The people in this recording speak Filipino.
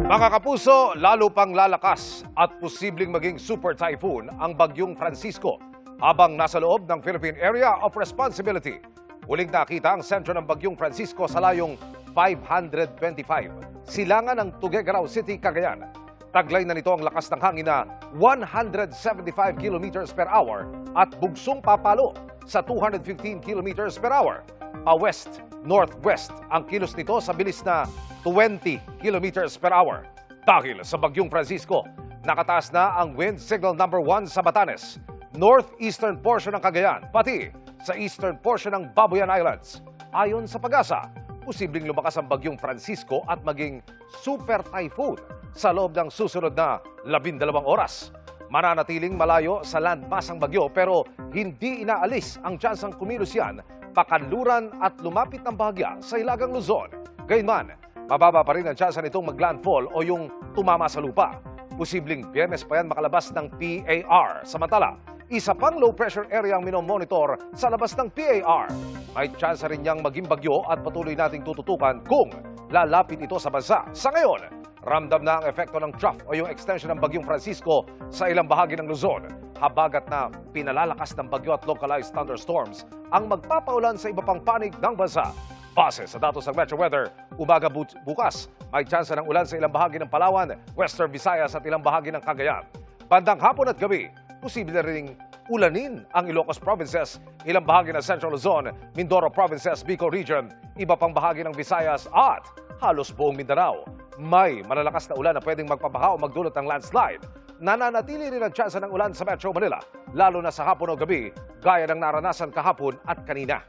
Mga kapuso, lalo pang lalakas at posibleng maging super typhoon ang bagyong Francisco habang nasa loob ng Philippine Area of Responsibility. Huling nakita ang sentro ng bagyong Francisco sa layong 525, silangan ng Tuguegarao City, Cagayan. Taglay na nito ang lakas ng hangin na 175 km per hour at bugsong papalo sa 215 km per hour. Pa-west, northwest ang kilos nito sa bilis na 20 km per hour. Dahil sa bagyong Francisco, nakataas na ang wind signal number 1 sa Batanes, northeastern portion ng Cagayan, pati sa eastern portion ng Babuyan Islands. Ayon sa Pag-asa, posibleng lumakas ang bagyong Francisco at maging super typhoon sa loob ng susunod na 12 oras. Mananatiling malayo sa landmass ang bagyo pero hindi inaalis ang tsansang kumilos yan pakanluran at lumapit ng bahagya sa Hilagang Luzon. Gayunman, mababa pa rin ang tsansa nitong maglandfall o yung tumama sa lupa. Posibleng Biyernes pa yan makalabas ng PAR. Samantala, isa pang low pressure area ang minomonitor sa labas ng PAR. May tsansa rin niyang maging bagyo at patuloy nating tututukan kung lalapit ito sa bansa. Sa ngayon, ramdam na ang epekto ng trough o yung extension ng bagyong Francisco sa ilang bahagi ng Luzon. Habagat na pinalalakas ng bagyo at localized thunderstorms ang magpapaulan sa iba pang panig ng bansa. Base sa datos ng Metro Weather, umaga bukas, may tsansa ng ulan sa ilang bahagi ng Palawan, Western Visayas at ilang bahagi ng Cagayan. Bandang hapon at gabi, posible ring ulanin ang Ilocos Provinces, ilang bahagi ng Central Luzon, Mindoro Provinces, Bicol Region, iba pang bahagi ng Visayas at halos buong Mindanao. May malalakas na ulan na pwedeng magpabaha o magdulot ng landslide. Nananatili rin ang tsansa ng ulan sa Metro Manila, lalo na sa hapon o gabi, gaya ng naranasan kahapon at kanina.